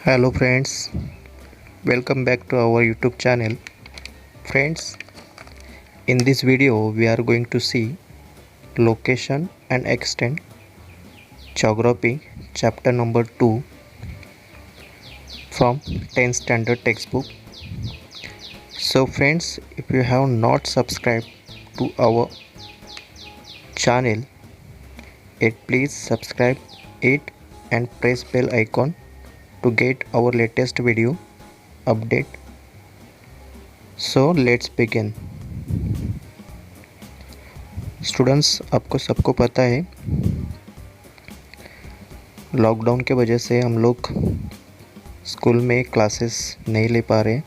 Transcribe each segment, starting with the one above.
Hello friends, welcome back to our YouTube channel. Friends, in this video we are going to see location and extent geography chapter number 2 from 10th standard textbook. So friends, if you have not subscribed to our channel yet, please subscribe it and press bell icon to get our latest video update. So let's begin. Students, आपको सबको पता है lockdown के वजह से हम लोग school में क्लासेस नहीं ले पा रहे।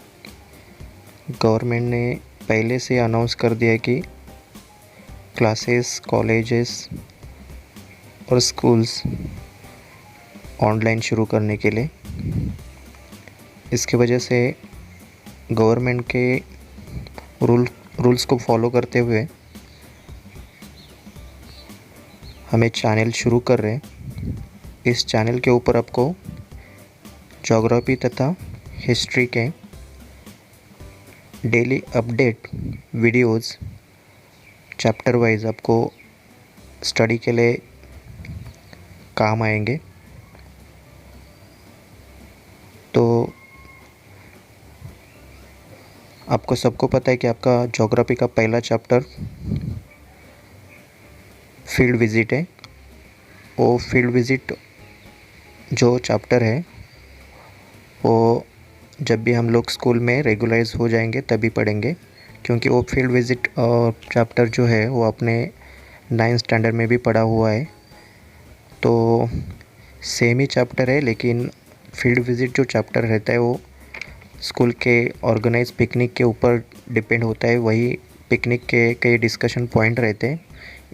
गवर्नमेंट ने पहले से अनाउंस कर दिया कि क्लासेस, कॉलेजेस और स्कूल्स ऑनलाइन शुरू करने के लिए। इसके वजह से गवर्नमेंट के रूल्स को फॉलो करते हुए हमें चैनल शुरू कर रहे हैं। इस चैनल के ऊपर आपको ज्योग्राफी तथा हिस्ट्री के daily update videos chapter wise आपको स्टडी के लिए काम आएंगे। तो आपको सबको पता है कि आपका ज्योग्राफी का पहला चैप्टर फील्ड विज़िट है। वो फील्ड विज़िट जो चैप्टर है वो जब भी हम लोग स्कूल में रेगुलराइज हो जाएंगे तभी पढ़ेंगे, क्योंकि वो फील्ड विज़िट चैप्टर जो है वो अपने 9th स्टैंडर्ड में भी पढ़ा हुआ है। तो सेम ही चैप्टर है, लेकिन फील्ड विज़िट जो चैप्टर रहता है वो स्कूल के ऑर्गेनाइज पिकनिक के ऊपर डिपेंड होता है। वही पिकनिक के कई डिस्कशन पॉइंट रहते हैं।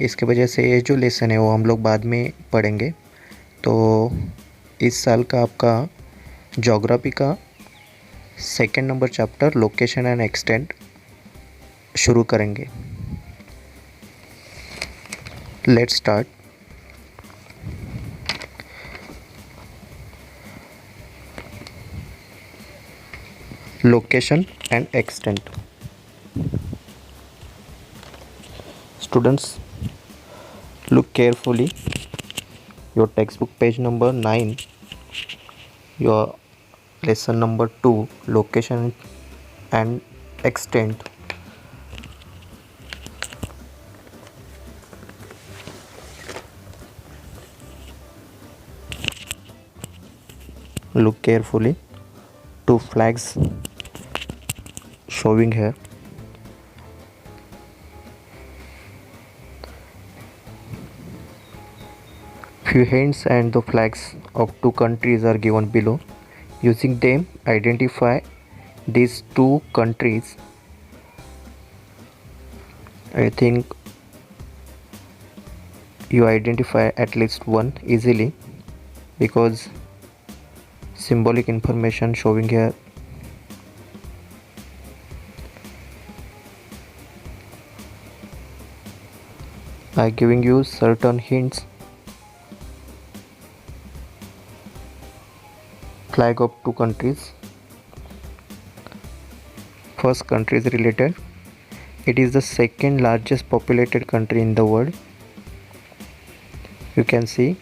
इसके वजह से ये जो लेसन है वो हम लोग बाद में पढ़ेंगे। तो इस साल का आपका ज्योग्राफी का second number chapter location and extent शुरू करेंगे। Let's start. Location and extent. Students, look carefully your textbook page number 9, your lesson number 2, location and extent. Look carefully, two flags showing here. Few hints and the flags of two countries are given below. Using them, identify these two countries. I think you identify at least one easily because symbolic information showing here. I giving you certain hints. Flag of two countries. First country is related. It is the second largest populated country in the world. You can see.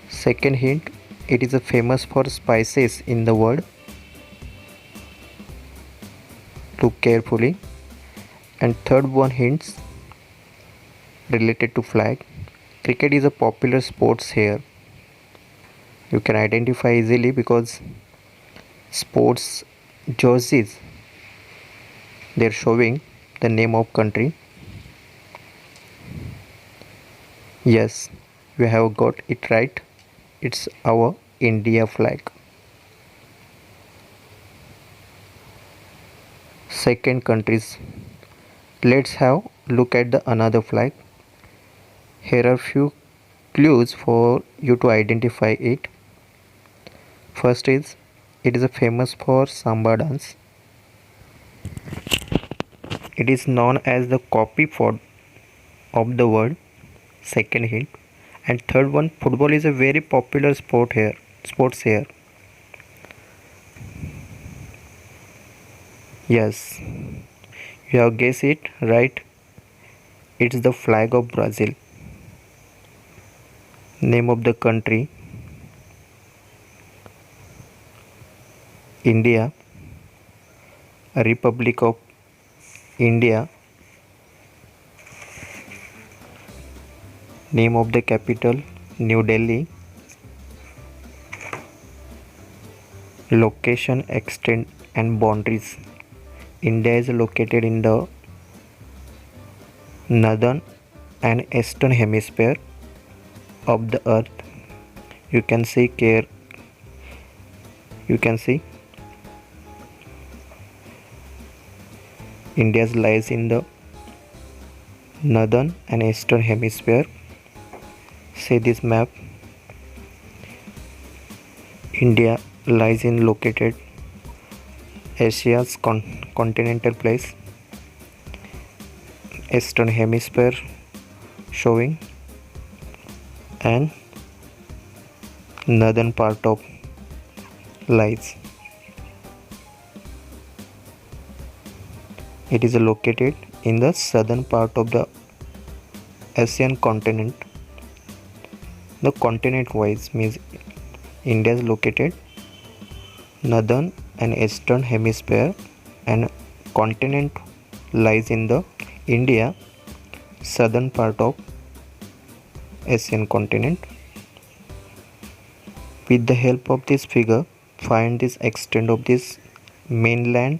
Second hint, it is famous for spices in the world. Look carefully. And third one hints related to flag. Cricket is a popular sports here. You can identify easily because sports jerseys, they're showing the name of country. Yes, you have got it right. It's our India flag. Second countries. Let's have look at the another flag. Here are few clues for you to identify it. First is, it is famous for samba dance. It is known as the copy for of the world. Second hint. And third one, football is a very popular sports here. Yes, you have guessed it right. It's the flag of Brazil. Name of the country India, Republic of India. Name of the capital New Delhi. Location, extent and boundaries. India is located in the northern and eastern hemisphere of the earth. You can see here, you can see India lies in the northern and eastern hemisphere. See this map. India lies in located Asia's continental place, eastern hemisphere showing, and northern part of lies. It is located in the southern part of the Asian continent. The continent wise means India is located northern and eastern hemisphere, and continent lies in the India southern part of Asian continent. With the help of this figure, find this extent of this mainland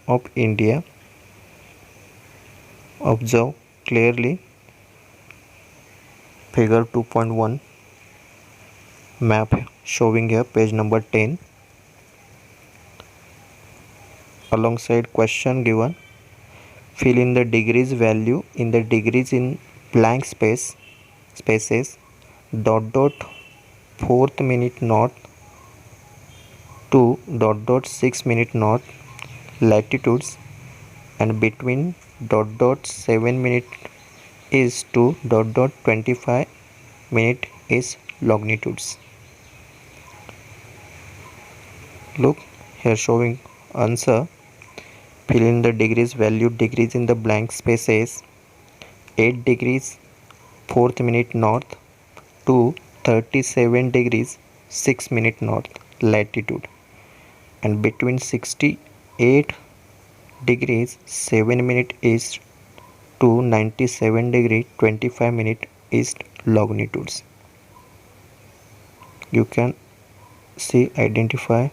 of India. Observe clearly figure 2.1 map showing here, page number 10. Alongside question given, fill in the degrees value in the degrees in blank spaces. Dot dot 4th minute north to dot dot 6 minute north latitudes, and between dot dot 7 minute is to dot dot 25 minute is longitudes. Look here showing answer. Fill in the degrees value degrees in the blank spaces. 8 degrees 4th minute north to 37 degrees 6 minute north latitude, and between 68 degrees 7 minute east to 97 degree 25 minute east longitudes. You can see, identify.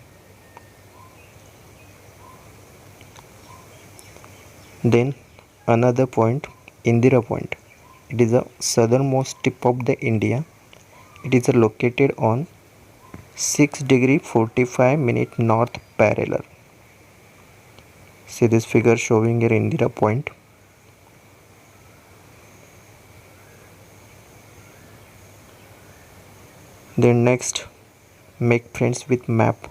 Then another point, Indira Point. It is the southernmost tip of the India. It is located on 6 degree 45 minute north parallel. See this figure showing here Indira Point. Then next, make friends with map.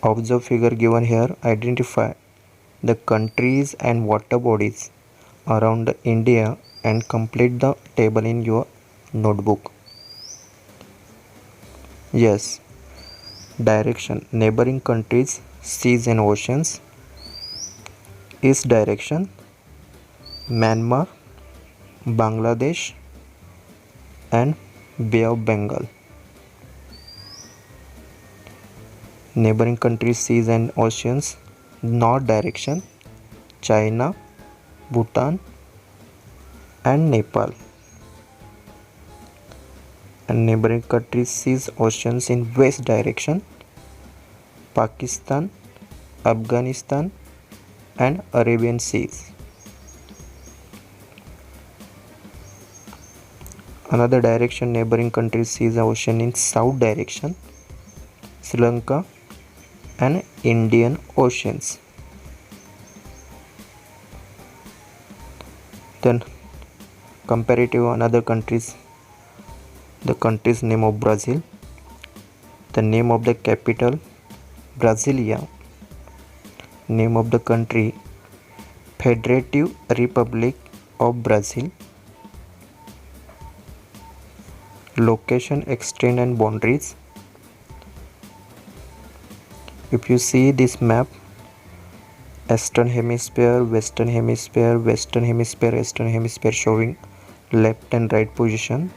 Observe figure given here. Identify the countries and water bodies around India and complete the table in your notebook. Yes, direction, neighboring countries, seas and oceans. East direction, Myanmar, Bangladesh and Bay of Bengal. Neighboring countries, seas and oceans. North direction, China, Bhutan and Nepal. And neighboring countries, seas, oceans in west direction, Pakistan, Afghanistan and Arabian Seas. Another direction, neighboring countries, seas, ocean in south direction, Sri Lanka and Indian Oceans. Then comparative another countries, the country's name of Brazil, the name of the capital Brasilia, name of the country Federative Republic of Brazil, location, extent and boundaries. If you see this map, Eastern hemisphere, western hemisphere, western hemisphere, eastern hemisphere showing left and right position,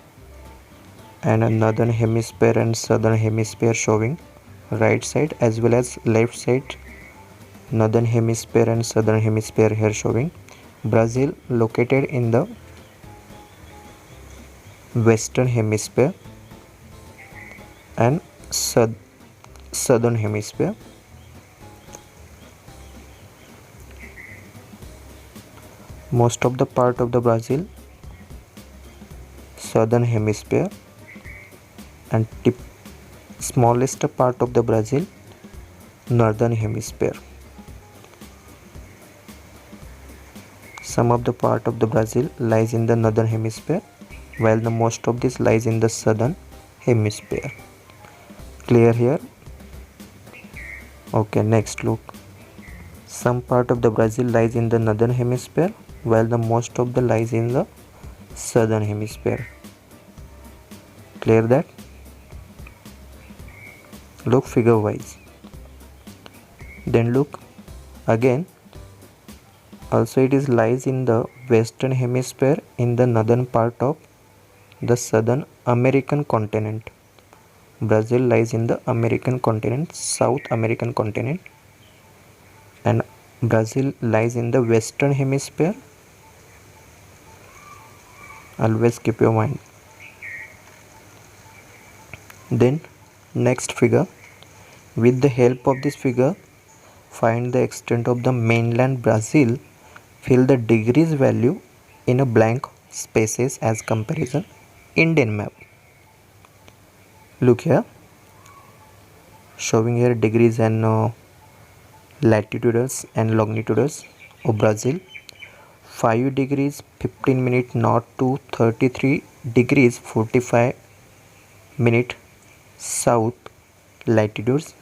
and a northern hemisphere and southern hemisphere showing right side as well as left side. Northern hemisphere and southern hemisphere here showing. Brazil located in the western hemisphere and southern hemisphere. Most of the part of the Brazil southern hemisphere, and smallest part of the Brazil northern hemisphere. Some of the part of the Brazil lies in the northern hemisphere, while the most of this lies in the southern hemisphere. Clear here? Okay, next look. Some part of the Brazil lies in the northern hemisphere, while the most of the lies in the southern hemisphere. Clear that? Look figure wise. Then look again. Also it is lies in the western hemisphere in the northern part of the southern American continent. Brazil lies in the American continent, South American continent, and Brazil lies in the western hemisphere. Always keep your mind. Then next figure. With the help of this figure, find the extent of the mainland Brazil. Fill the degrees value in a blank spaces as comparison. Indian map. Look here. Showing here degrees and latitudes and longitudes of Brazil. 5 degrees 15 minutes north to 33 degrees 45 minutes south latitudes,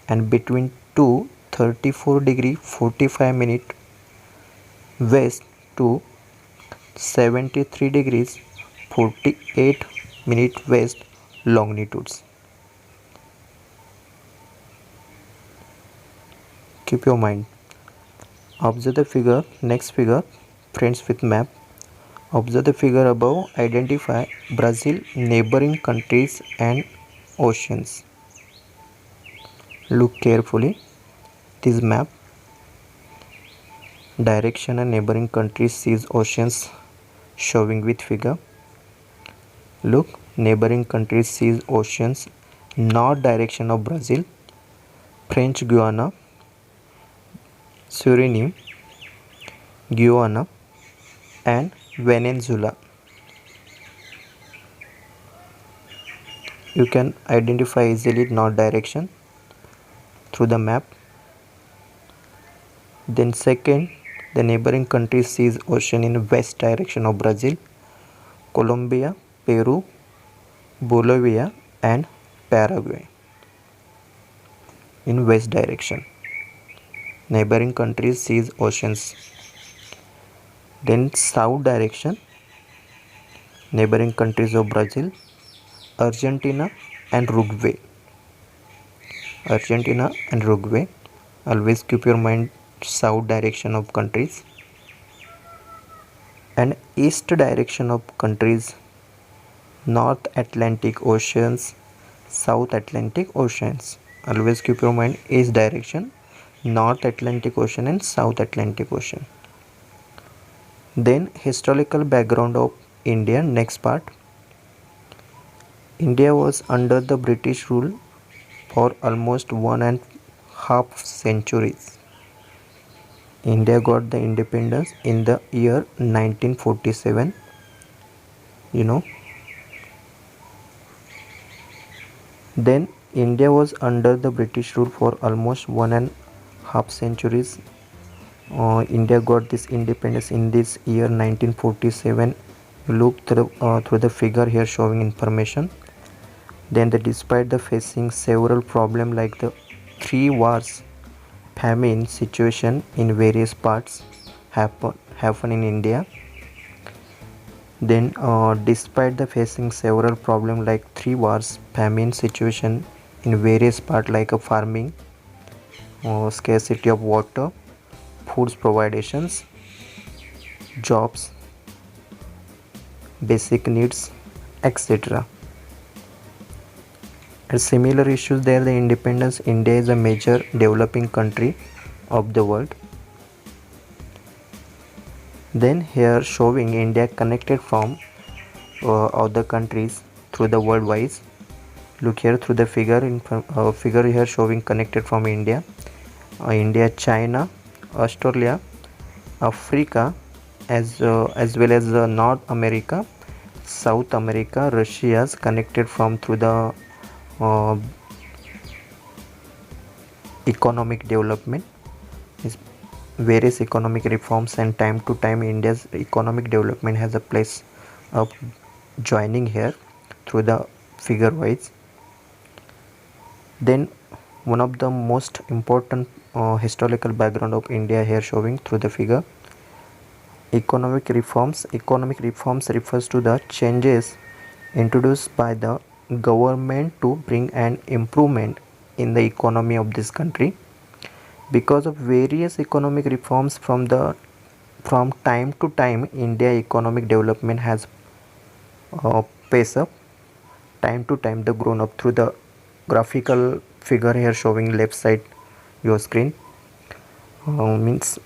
and between 2 34 degree 45 minutes west to 73 degrees 48 minutes west longitudes. Keep your mind. Observe the figure. Next figure, friends with map. Observe the figure above. Identify Brazil neighboring countries and oceans. Look carefully. This map. Direction and neighboring countries, seas, oceans showing with figure. Look, neighboring countries, seas, oceans. North direction of Brazil, French Guiana, Suriname, Guyana, and Venezuela. You can identify easily north direction through the map. Then second, the neighboring countries, seas, ocean in west direction of Brazil, Colombia, Peru, Bolivia, and Paraguay in west direction. Neighboring countries, seas, oceans. Then south direction, neighboring countries of Brazil, Argentina and Uruguay. Argentina and Uruguay. Always keep your mind south direction of countries. And east direction of countries, North Atlantic Oceans, South Atlantic Oceans. Always keep your mind east direction, North Atlantic Ocean and South Atlantic Ocean. Then historical background of India. Next part. India was under the British rule for almost 1.5 centuries. India got the independence in the year 1947. Then India was under the British rule for almost 1.5 centuries. India got this independence in this year 1947. You look through the figure here showing information. Then despite the facing several problems like the 3 wars, famine situation in various parts happen in India. Then despite the facing several problems like 3 wars, famine situation in various parts like farming, scarcity of water, foods provisions, jobs, basic needs, etc. And similar issues there, the independence. India is a major developing country of the world. Then here showing India connected from other countries through the worldwide. Look here through the figure here showing connected from India, China, Australia, Africa, as well as North America, South America, Russia is connected from through the uh, economic development, is various economic reforms, and time to time India's economic development has a place of joining here through the figure wise. Then one of the most important historical background of India here showing through the figure. Economic reforms refers to the changes introduced by the government to bring an improvement in the economy of this country. Because of various economic reforms from time to time, India economic development has pace up time to time the grown up through the graphical figure here showing left side your screen, means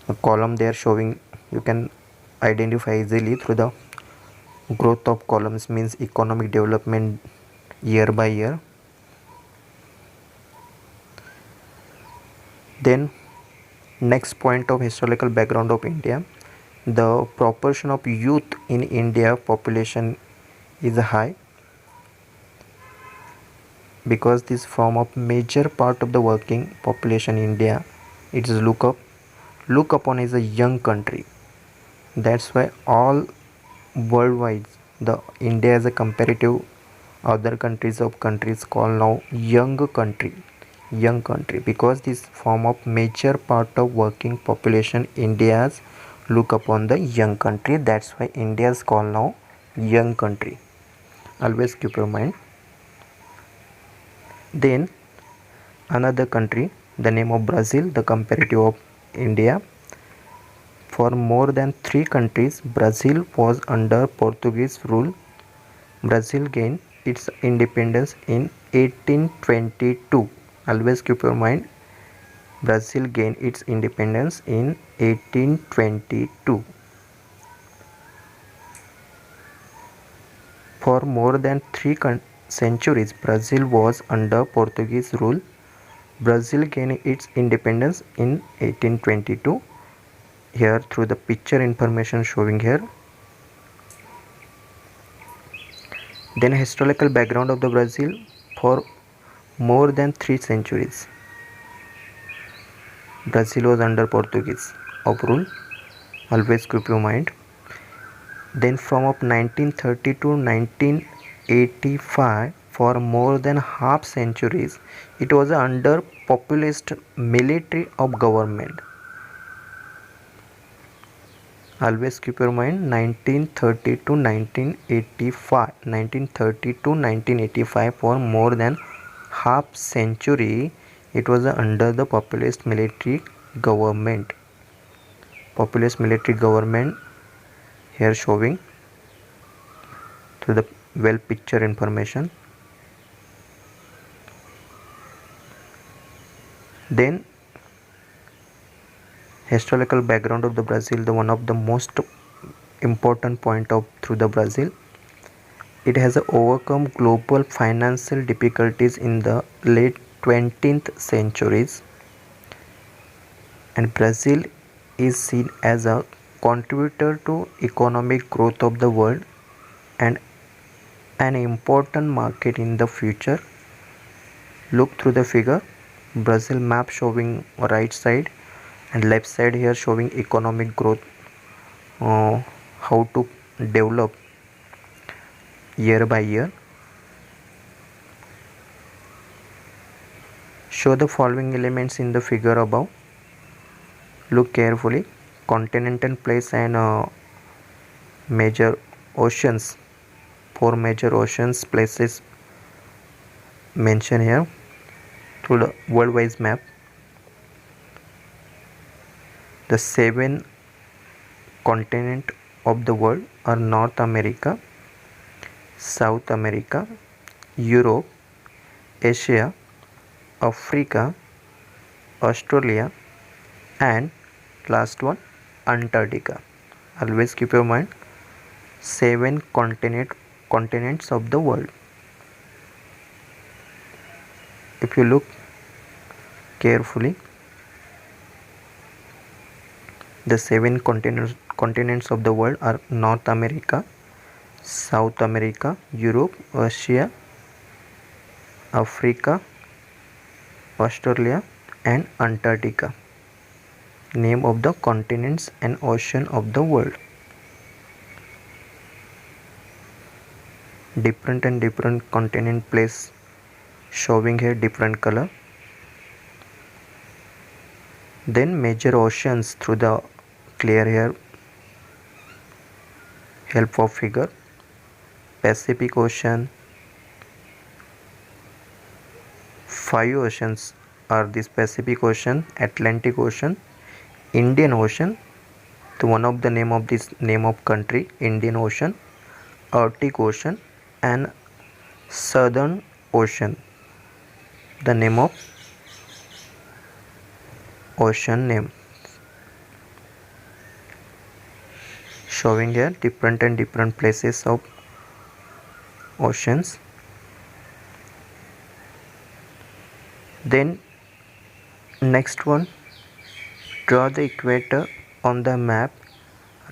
a column there showing, you can identify easily through the growth of columns, means economic development year by year. Then next point of historical background of India, the proportion of youth in India population is high, because this form of major part of the working population in India, it is look upon as a young country. That's why all worldwide the India as a comparative other countries call now young country, because this form of major part of working population India's look upon the young country. That's why India is called now young country. Always keep your mind. Then another country, the name of Brazil, the comparative of India. For more than 3 countries, Brazil was under Portuguese rule. Brazil gained its independence in 1822. Always keep your mind. Brazil gained its independence in 1822. For more than 3 centuries, Brazil was under Portuguese rule. Brazil gained its independence in 1822. Here through the picture information showing here. Then historical background of the Brazil. For more than 3 centuries, Brazil was under Portuguese of rule. Always keep your mind. Then from of 1930 to 1985, for more than half centuries, it was under populist military of government. Always keep your mind, 1930 to 1985, for more than half century it was under the populist military government. Populist military government here showing through the well picture information. Then historical background of the Brazil, the one of the most important point of through the Brazil, it has overcome global financial difficulties in the late 20th centuries, and Brazil is seen as a contributor to economic growth of the world and an important market in the future. Look through the figure, Brazil map showing right side and left side here showing economic growth, how to develop year by year. Show the following elements in the figure above. Look carefully. Continental plates and major oceans. 4 major oceans places mentioned here through the worldwide map. The 7 continents of the world are North America, South America, Europe, Asia, Africa, Australia, and last one, Antarctica. Always keep your mind, 7 continents of the world. If you look carefully, the 7 continents of the world are North America, South America, Europe, Asia, Africa, Australia, and Antarctica. Name of the continents and ocean of the world. Different continent place showing here different color. Then major oceans through the clear here help of figure. Pacific Ocean. 5 oceans are this: Pacific Ocean, Atlantic Ocean, Indian Ocean, the one of the name of this name of country, Indian Ocean, Arctic Ocean, and Southern Ocean, the name of ocean name. Showing here different places of oceans. Then next one, draw the equator on the map,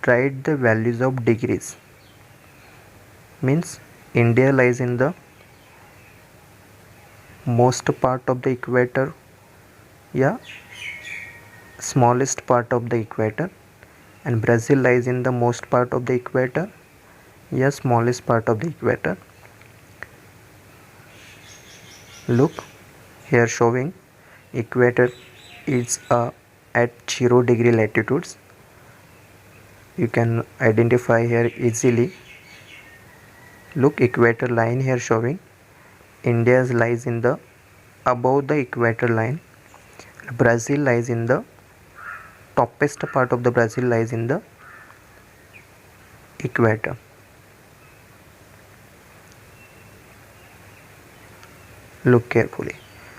write the values of degrees. Means India lies in the most part of the equator, smallest part of the equator, and Brazil lies in the most part of the equator, smallest part of the equator. Look here, showing equator is at 0 degree latitudes. You can identify here easily. Look, equator line here showing India lies in the above the equator line. Brazil lies in the toppest part of the Brazil lies in the equator. Look carefully.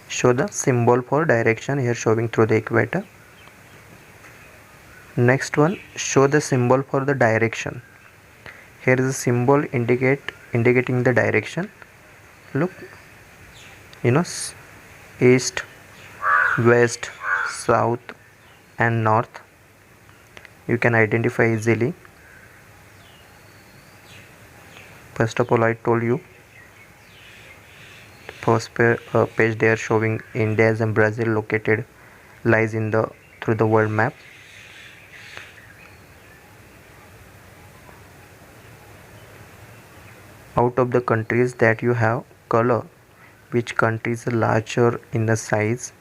Show the symbol for direction here showing through the equator. Next one, show the symbol for the direction. Here is a symbol indicating the direction. Look, east, west, south, and north. You can identify easily. First of all, I told you first page they are showing India and Brazil located lies in the through the world map. Out of the countries that you have color, which country is larger in the size,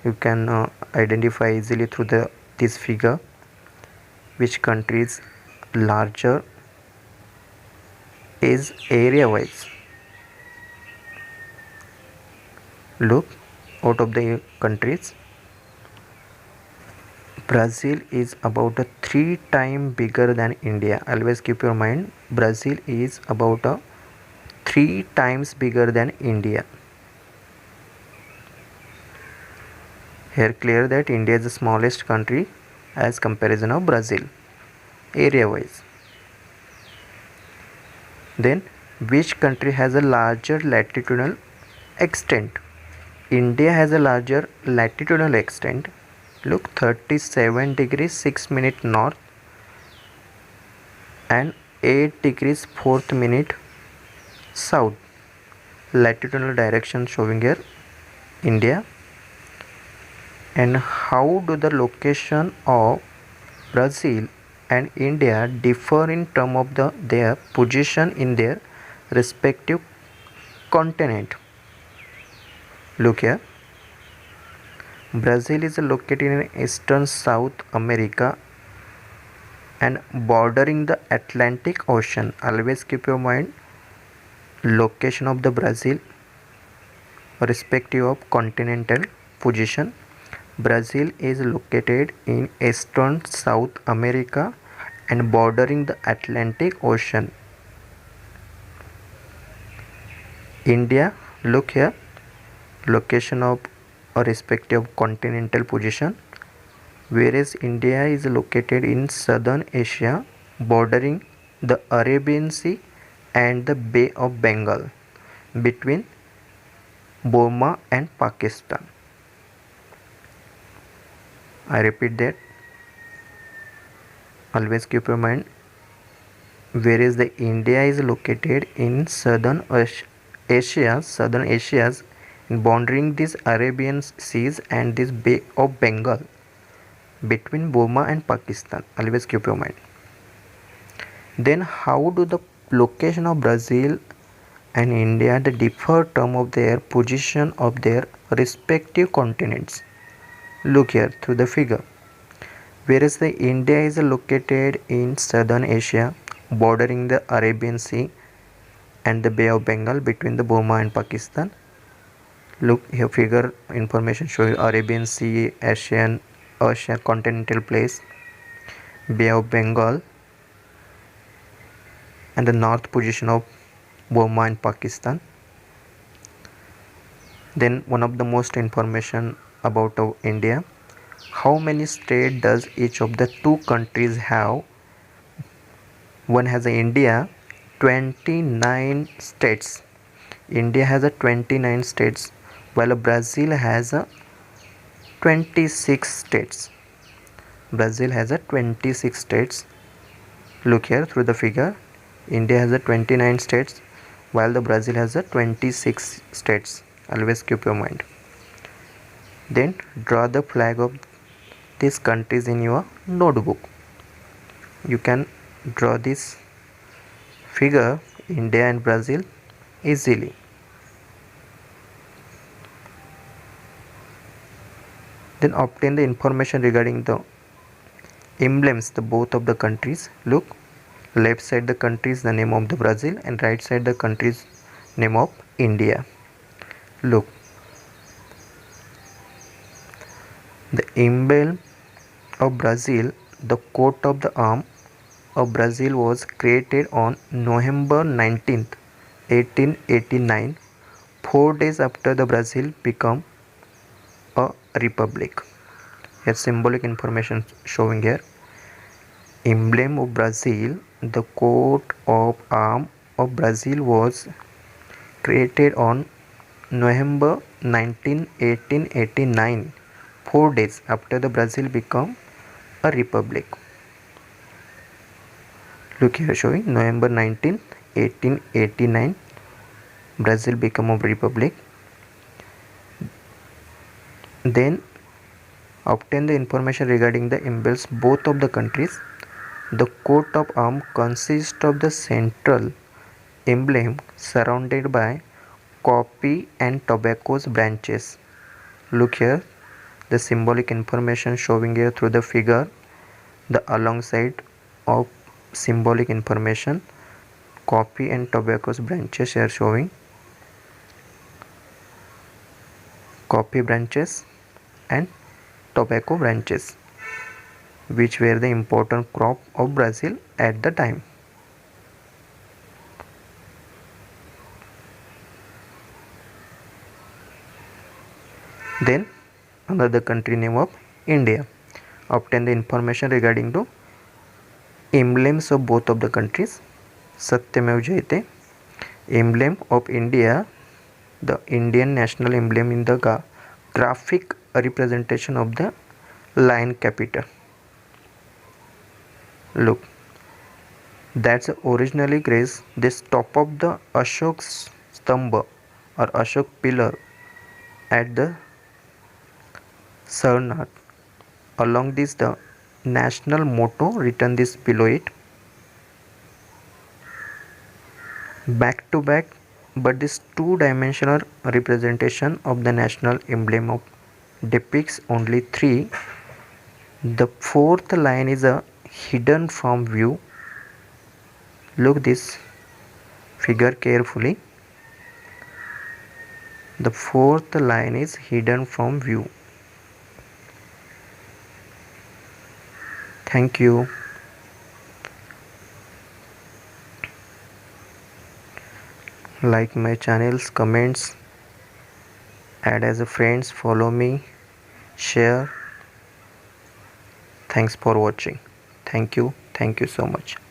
you can identify easily through this figure which country is larger is area wise. Look, out of the countries, Brazil is about 3 times bigger than India. Always keep your mind, Brazil is about 3 times bigger than India. Here clear that India is the smallest country as comparison of Brazil area wise. Then which country has a larger latitudinal extent? India has a larger latitudinal extent. Look, 37 degrees 6 minutes north and 8 degrees 4th minute south. Latitudinal direction showing here India. And how do the location of Brazil and India differ in terms of their position in their respective continent? Look here, Brazil is located in eastern South America and bordering the Atlantic Ocean. Always keep your mind, location of the Brazil respective of continental position. Brazil is located in eastern South America and bordering the Atlantic Ocean. India, look here, location of a respective continental position, whereas India is located in southern Asia, bordering the Arabian Sea and the Bay of Bengal, between Burma and Pakistan. I repeat that, always keep in mind, whereas the India is located in southern Asia's bordering these Arabian Seas and this Bay of Bengal between Burma and Pakistan. Always keep in mind. Then how do the location of Brazil and India the differ term of their position of their respective continents? Look here through the figure. Whereas the India is located in southern Asia, bordering the Arabian Sea and the Bay of Bengal between the Burma and Pakistan. Look here figure information showing Arabian Sea, Asia continental place, Bay of Bengal and the north position of Burma and Pakistan. Then one of the most information about India. How many states does each of the two countries have? One has India 29 states. India has a 29 states while Brazil has a 26 states. Brazil has a 26 states. Look here through the figure. India has a 29 states while the Brazil has a 26 states. Always keep your mind. Then draw the flag of these countries in your notebook. You can draw this figure India and Brazil easily. Then obtain the information regarding the emblems the both of the countries. Look, left side the country is the name of the Brazil and right side the country's name of India. Look, the emblem of Brazil, the coat of the arm of Brazil was created on November 19th, 1889, 4 days after the Brazil became a republic. Here symbolic information showing here. Emblem of Brazil, the coat of arm of Brazil was created on November 19, 1889, 4 days after the Brazil became a republic. Look here showing November 19, 1889, Brazil became a republic. Then obtain the information regarding the emblems both of the countries. The coat of arms consists of the central emblem surrounded by coffee and tobacco's branches. Look here, the symbolic information showing here through the figure. The alongside of symbolic information, coffee and tobacco's branches are showing. Coffee branches and tobacco branches, which were the important crop of Brazil at the time. Then another country name of India. Obtain the information regarding the emblems of both of the countries. Satyamev Jayate. Emblem of India, the Indian national emblem in the graphic representation of the lion capital. Look, that's originally graced this top of the Ashok Stamba or Ashok pillar at the Sarnath. Along this the national motto written this below it. Back to back, but this two-dimensional representation of the national emblem of depicts only three. The fourth line is hidden from view. Look this figure carefully. The fourth line is hidden from view. Thank you. Like my channels, comments, add as a friends, follow me, share. Thanks for watching. Thank you. Thank you so much.